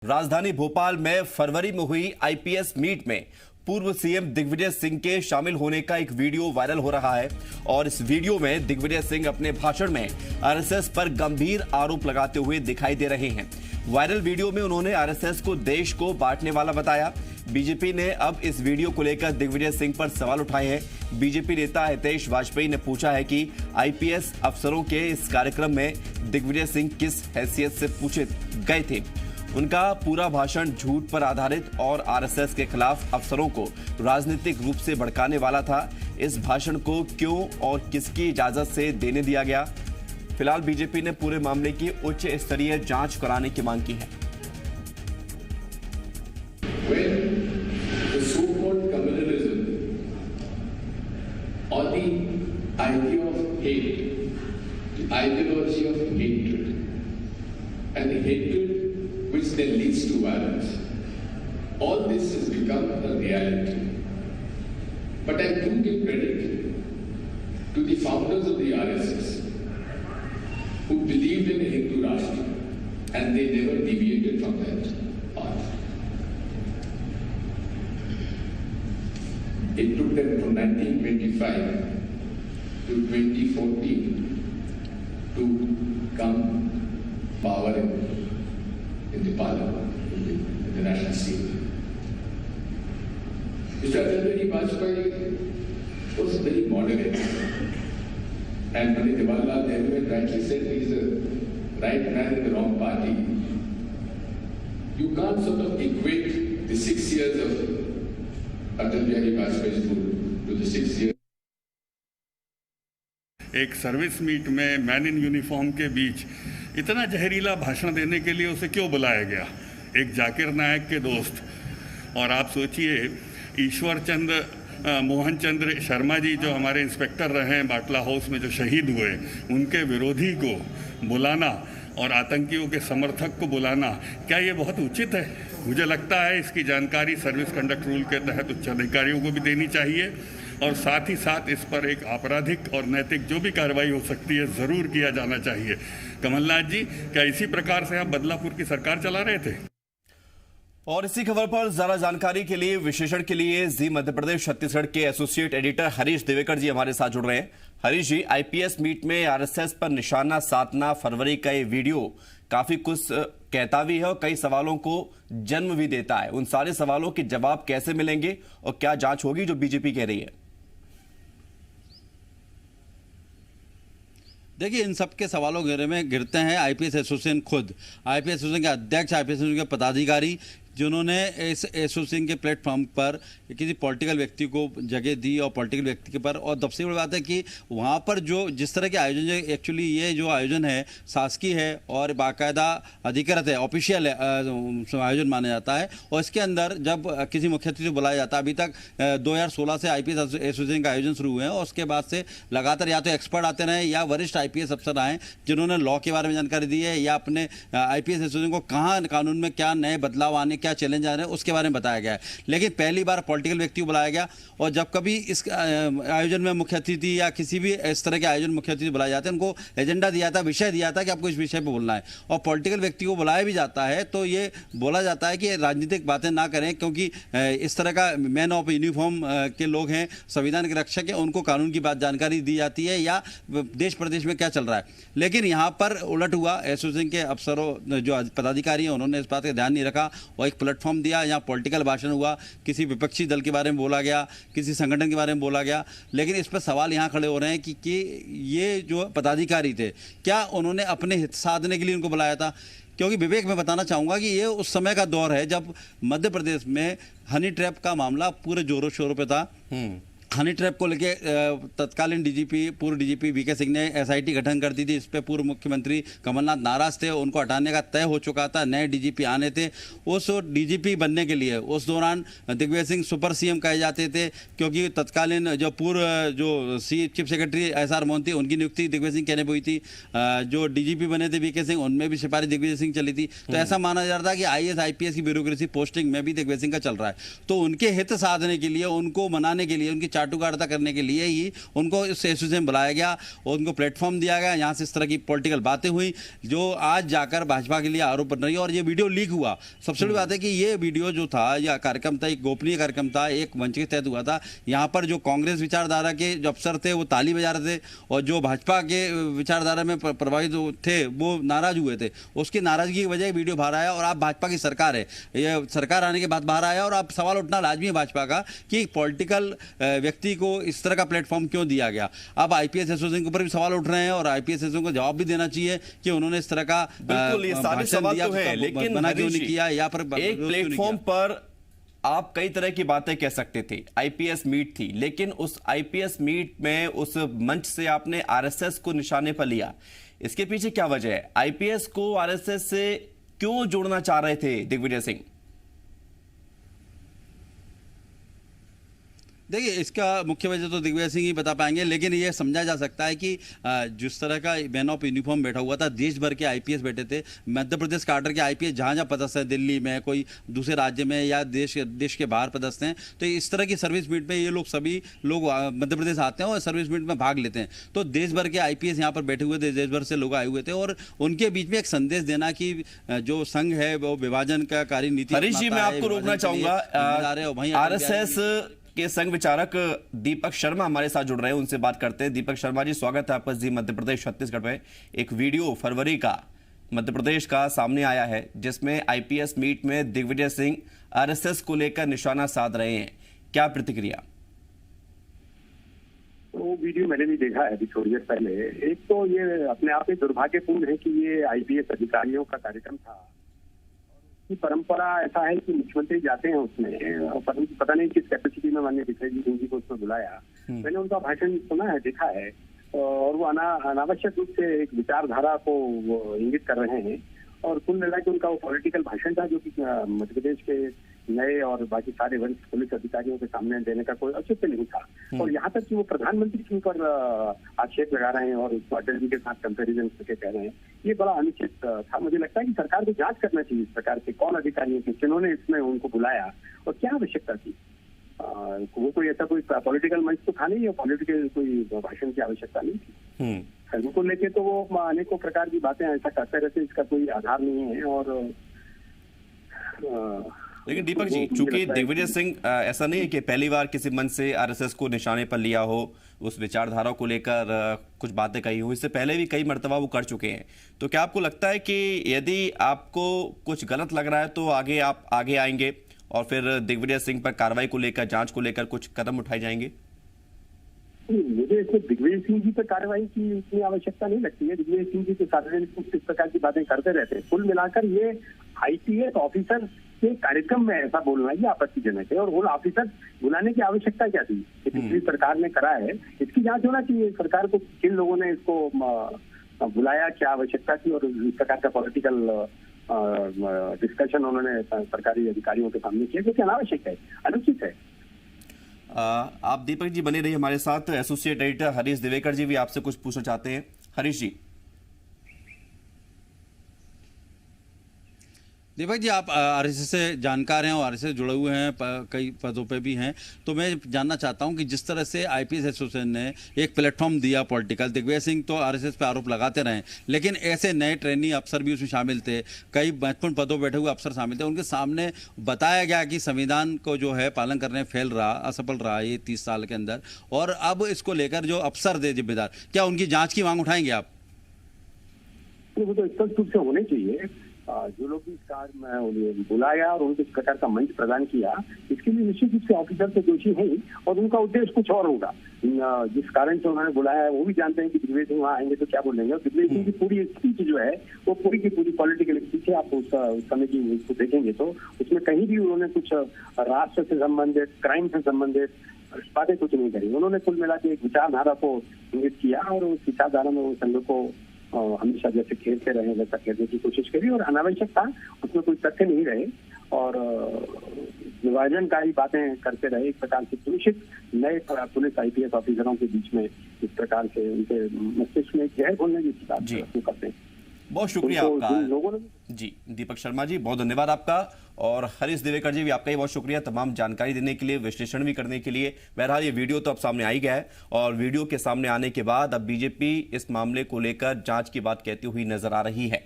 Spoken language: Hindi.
राजधानी भोपाल में फरवरी में हुई आईपीएस मीट में पूर्व सीएम दिग्विजय सिंह के शामिल होने का एक वीडियो वायरल हो रहा है और इस वीडियो में दिग्विजय सिंह अपने भाषण में आरएसएस पर गंभीर आरोप लगाते हुए दिखाई दे रहे हैं। वायरल वीडियो में उन्होंने आरएसएस को देश को बांटने वाला बताया। बीजेपी ने अब इस वीडियो को लेकर दिग्विजय सिंह पर सवाल उठाए हैं। बीजेपी नेता हितेश वाजपेयी ने पूछा है कि आईपीएस अफसरों के इस कार्यक्रम में दिग्विजय सिंह किस हैसियत से पूछे गए थे। उनका पूरा भाषण झूठ पर आधारित और आरएसएस के खिलाफ अफसरों को राजनीतिक रूप से भड़काने वाला था। इस भाषण को क्यों और किसकी इजाजत से देने दिया गया? फिलहाल बीजेपी ने पूरे मामले की उच्च स्तरीय जांच कराने की मांग की है। Which then leads to violence. All this has become a reality. But I do give credit to the founders of the RSS who believed in a Hindu Rashtra and they never deviated from that path. It took them from 1925 to 2014 to come power in the parliament, in the national scene. Mr. Atal Bihari Vajpayee was very moderate. And Pandit Jawaharlal Nehru had rightly said he is a right man in the wrong party. You can't sort of equate the 6 years of Atal Bihari Vajpayee's rule to the 6 years. एक सर्विस मीट में मैन इन यूनिफॉर्म के बीच इतना जहरीला भाषण देने के लिए उसे क्यों बुलाया गया? एक जाकिर नायक के दोस्त। और आप सोचिए, ईश्वर चंद्र मोहन चंद्र शर्मा जी जो हमारे इंस्पेक्टर रहे हैं बाटला हाउस में, जो शहीद हुए, उनके विरोधी को बुलाना और आतंकियों के समर्थक को बुलाना, क्या ये बहुत उचित है? मुझे लगता है इसकी जानकारी सर्विस कंडक्ट रूल के तहत उच्च अधिकारियों को भी देनी चाहिए और साथ ही साथ इस पर एक आपराधिक और नैतिक जो भी कार्रवाई हो सकती है ज़रूर किया जाना चाहिए। कमलनाथ जी, क्या इसी प्रकार से आप बदलापुर की सरकार चला रहे थे? और इसी खबर पर ज्यादा जानकारी के लिए, विश्लेषण के लिए जी मध्य प्रदेश छत्तीसगढ़ के एसोसिएट एडिटर हरीश दिवेकर जी हमारे साथ जुड़ रहे हैं। हरीश जी, आईपीएस मीट में आरएसएस पर निशाना साधना फरवरी का ये वीडियो काफी कुछ कहता भी है और कई सवालों को जन्म भी देता है। उन सारे सवालों के जवाब कैसे मिलेंगे और क्या जांच होगी जो बीजेपी कह रही है? देखिए, इन सब के सवालों घेरे में गिरते हैं आईपीएस एसोसिएशन खुद, आईपीएस एसोसिएशन के अध्यक्ष, आईपीएस एसोसिएशन के पदाधिकारी, जिन्होंने इस एसोसिएशन के प्लेटफॉर्म पर किसी पॉलिटिकल व्यक्ति को जगह दी और पॉलिटिकल व्यक्ति के पर। और सबसे बड़ी बात है कि वहाँ पर जो जिस तरह के आयोजन, जो एक्चुअली ये जो आयोजन है शासकीय है और बाकायदा अधिकृत है, ऑफिशियल आयोजन माना जाता है। और इसके अंदर जब किसी मुख्य अतिथि को बुलाया जाता है, अभी तक 2016 से आईपीएस एसोसिएशन का आयोजन शुरू हुए हैं और उसके बाद से लगातार या तो एक्सपर्ट आते रहे या वरिष्ठ आईपीएस अफसर आए जिन्होंने लॉ के बारे में जानकारी दी है या अपने आईपीएस एसोसिएशन को कहाँ कानून में क्या नए बदलाव आने, क्या चैलेंज आ रहे हैं, उसके बारे में बताया गया है। लेकिन पहली बार पॉलिटिकल व्यक्ति को बुलाया गया और जब कभी इस आयोजन में मुख्य अतिथि या किसी भी इस तरह के आयोजन मुख्य अतिथि बुलाए जाते हैं, उनको एजेंडा दिया था, विषय दिया था कि आपको इस विषय पर बोलना है। और पॉलिटिकल व्यक्ति को बुलाया भी जाता है तो ये बोला जाता है कि राजनीतिक बातें ना करें, क्योंकि इस तरह का मैन ऑफ यूनिफॉर्म के लोग हैं, संविधान के रक्षक हैं, उनको कानून की बात जानकारी दी जाती है या देश प्रदेश में क्या चल रहा है। लेकिन यहाँ पर उलट हुआ, एसोसिएशन के अफसरों जो पदाधिकारी हैं उन्होंने इस बात का ध्यान नहीं रखा और एक प्लेटफॉर्म दिया, यहाँ पॉलिटिकल भाषण हुआ, किसी विपक्षी दल के बारे में बोला गया, किसी संगठन के बारे में बोला गया। लेकिन इस पर सवाल यहाँ खड़े हो रहे हैं कि ये जो पदाधिकारी थे, क्या उन्होंने अपने हित साधने के लिए उनको बुलाया था? क्योंकि विवेक मैं बताना चाहूँगा कि ये उस समय का दौर है जब मध्य प्रदेश में हनी ट्रैप का मामला पूरे जोरों शोरों पे था। हनी ट्रैप को लेके तत्कालीन डीजीपी, पूर्व डीजीपी वीके सिंह ने एसआईटी गठन कर दी थी। इस पे पूर्व मुख्यमंत्री कमलनाथ नाराज थे, उनको हटाने का तय हो चुका था, नए डीजीपी आने थे। उस डीजीपी बनने के लिए उस दौरान दिग्विजय सिंह सुपर सीएम कहे जाते थे, क्योंकि तत्कालीन जो पूर्व जो चीफ सेक्रेटरी एसआर मोहंती, उनकी नियुक्ति दिग्विजय सिंह कहने हुई थी। जो डीजीपी बने थे वीके सिंह, उनमें भी सिपाही दिग्विजय सिंह चली थी। तो ऐसा माना जा रहा था कि आईएएस आईपीएस की ब्यूरोक्रेसी पोस्टिंग में भी दिग्विजय सिंह का चल रहा है। तो उनके हित साधने के लिए, उनको मनाने के लिए, उनकी चाटुकारिता करने के लिए ही उनको इस एसोसिएशन बुलाया गया और उनको प्लेटफॉर्म दिया गया। यहाँ से इस तरह की पॉलिटिकल बातें हुई जो आज जाकर भाजपा के लिए आरोप बन रही है। और ये वीडियो लीक हुआ। सबसे बड़ी बात है कि ये वीडियो जो था, यह कार्यक्रम था, एक गोपनीय कार्यक्रम था, एक मंच के तहत हुआ था। यहाँ पर जो कांग्रेस विचारधारा के जो अफसर थे वो ताली बजा रहे थे और जो भाजपा के विचारधारा में प्रभावित थे वो नाराज हुए थे। उसकी नाराजगी की वजह वीडियो बाहर आया और आप भाजपा की सरकार है, ये सरकार आने के बाद बाहर आया और अब सवाल उठना लाजमी है भाजपा का कि पॉलिटिकल व्यक्ति को इस तरह का प्लेटफॉर्म क्यों दिया गया। अब आईपीएस एसोसिएशन के ऊपर भी सवाल उठ रहे हैं और आईपीएस एसोसिएशन को जवाब भी देना चाहिए कि उन्होंने इस तरह का भाषण दिया, लेकिन मना क्यों नहीं किया या फिर एक प्लेटफॉर्म पर आप कई तरह की बातें कह सकते थे। आईपीएस मीट थी, लेकिन उस आईपीएस मीट में उस मंच से आपने आरएसएस को निशाने पर लिया। इसके पीछे क्या वजह है? आईपीएस को आरएसएस से क्यों जोड़ना चाह रहे थे दिग्विजय सिंह? देखिए, इसका मुख्य वजह तो दिग्विजय सिंह ही बता पाएंगे, लेकिन ये समझा जा सकता है कि जिस तरह का मैन ऑफ यूनिफॉर्म बैठा हुआ था, देश भर के आईपीएस बैठे थे, मध्य प्रदेश काडर के आईपीएस जहाँ जहाँ पदस्थ है, दिल्ली में, कोई दूसरे राज्य में या देश के बाहर पदस्थ हैं, तो इस तरह की सर्विस मीट में ये लोग सभी लोग मध्य प्रदेश आते हैं और सर्विस मीट में भाग लेते हैं। तो देश भर के आईपीएस यहाँ पर बैठे हुए थे, देश भर से लोग आए हुए थे और उनके बीच में एक संदेश देना कि जो संघ है वो विभाजन का कार्य नीति। हरीश जी, मैं आपको रोकना चाहूंगा। आरएसएस के संघ विचारक दीपक शर्मा हमारे साथ जुड़ रहे हैं, उनसे बात करते हैं। दीपक शर्मा जी, स्वागत है आपका जी मध्य प्रदेश छत्तीसगढ़ में। एक वीडियो फरवरी का मध्य प्रदेश का सामने आया है जिसमें आईपीएस मीट में दिग्विजय सिंह आरएसएस को लेकर निशाना साध रहे हैं, क्या प्रतिक्रिया? वो वीडियो मैंने भी देखा है अभी थोड़ी देर पहले। एक तो ये अपने आप में दुर्भाग्यपूर्ण है कि ये आईपीएस अधिकारियों का कार्यक्रम था। परंपरा ऐसा है कि मुख्यमंत्री जाते हैं उसमें, पता नहीं किस कैपेसिटी में माननीय दिग्विजय सिंह जी को उसमें बुलाया। मैंने उनका भाषण सुना है, देखा है, और वो अनावश्यक रूप से एक विचारधारा को इंगित कर रहे हैं। और कुल मिला के उनका वो पॉलिटिकल भाषण था जो कि मध्य प्रदेश के नए और बाकी सारे वरिष्ठ पुलिस अधिकारियों के सामने देने का कोई औचित्य नहीं था। और यहाँ तक कि वो प्रधानमंत्री के ऊपर आक्षेप लगा रहे हैं और उसको अटल जी के साथ कंपेरिजन करके कह रहे हैं, ये बड़ा अनुचित था। मुझे लगता है कि सरकार को जांच करना चाहिए इस प्रकार के कौन अधिकारी थे, जिन्होंने इसमें उनको बुलाया और क्या आवश्यकता थी। वो कोई ऐसा कोई पॉलिटिकल मंच तो था नहीं, या पॉलिटिकल कोई भाषण की आवश्यकता नहीं थी। संघ को लेके तो वो अनेकों प्रकार की बातें ऐसा करते रहते, इसका कोई आधार नहीं है। और लेकिन दीपक जी, चूंकि दिग्विजय सिंह ऐसा नहीं है कि पहली बार किसी मंच से आरएसएस को निशाने पर लिया हो, उस विचारधारा को लेकर कुछ बातें कही हो, इससे पहले भी कई मर्तबा वो कर चुके हैं। तो क्या आपको लगता है कि यदि आपको कुछ गलत लग रहा है तो आप आगे आएंगे और फिर दिग्विजय सिंह पर कार्रवाई को लेकर, जांच को लेकर कुछ कदम उठाए जाएंगे? मुझे इसमें दिग्विजय सिंह जी पर कार्रवाई की इतनी आवश्यकता नहीं लगती है। दिग्विजय सिंह जी तो सार्वजनिक इस प्रकार की बातें करते रहते हैं। कुल मिलाकर ये आईपीएस ऑफिसर के कार्यक्रम में ऐसा बोलना ये आपत्तिजनक है। और वो ऑफिसर बुलाने की आवश्यकता क्या थी? पिछली सरकार ने करा है, इसकी जांच होना चाहिए। सरकार को किन लोगों ने इसको बुलाया, क्या आवश्यकता थी, और इस प्रकार का पॉलिटिकल डिस्कशन उन्होंने सरकारी अधिकारियों के सामने किया, जो कि अनावश्यक है, अनुचित है। आप दीपक जी बने रहिए हमारे साथ। एसोसिएट एडिटर हरीश दिवेकर जी भी आपसे कुछ पूछना चाहते हैं। हरीश जी। दीपक जी, आप आरएसएस से जानकार हैं और आरएसएस जुड़े हुए हैं, कई पदों पे भी हैं, तो मैं जानना चाहता हूं कि जिस तरह से आईपीएस एसोसिएशन ने एक प्लेटफॉर्म दिया पॉलिटिकल, दिग्विजय सिंह तो आरएसएस पे आरोप लगाते रहे, लेकिन ऐसे नए ट्रेनी अफसर भी उसमें शामिल थे, कई महत्वपूर्ण पदों बैठे हुए अफसर शामिल थे, उनके सामने बताया गया कि संविधान को जो है पालन करने फेल रहा, असफल रहा ये 30 साल के अंदर, और अब इसको लेकर जो अफसर थे जिम्मेदार, क्या उनकी जाँच की मांग उठाएंगे आप? वो तो स्पष्ट रूप से होने चाहिए। जो लोग भी इस कार्य में बुलाया और उनको इस प्रकार का मंच प्रदान किया, इसके लिए निश्चित रूप से ऑफिसर तो दोषी है, और उनका उद्देश्य कुछ और होगा। जिस कारण से उन्होंने बुलाया है वो भी जानते हैं कि दिग्विजय सिंह वहाँ आएंगे तो क्या बोलेंगे। और दिग्विजय सिंह की पूरी स्पीच जो है वो पूरी की पूरी पॉलिटिकल स्पीच है। आप उस समय की उसको देखेंगे तो उसमें कहीं भी उन्होंने कुछ राष्ट्र से संबंधित, क्राइम से संबंधित बातें कुछ नहीं करी। उन्होंने कुल मिला के एक विचारधारा को इंगित किया और उस विचारधारा में वो संघ को हमेशा जैसे खेलते रहे वैसा खेलने की कोशिश करी, और अनावश्यक था, उसमें कोई तथ्य नहीं रहे और विभाजनकारी बातें करते रहे। एक प्रकार से दूषित नए पुलिस आईपीएस ऑफिसरों के बीच में इस प्रकार से उनके मस्तिष्क में जहर घोलने की बात करते हैं। बहुत शुक्रिया उनको आपका जिन लोगों ने जी। दीपक शर्मा जी, बहुत धन्यवाद आपका। और हरीश दिवेकर जी भी आपका ही बहुत शुक्रिया तमाम जानकारी देने के लिए, विश्लेषण भी करने के लिए। बहरहाल ये वीडियो तो अब सामने आ ही गया है और वीडियो के सामने आने के बाद अब बीजेपी इस मामले को लेकर जांच की बात कहती हुई नजर आ रही है।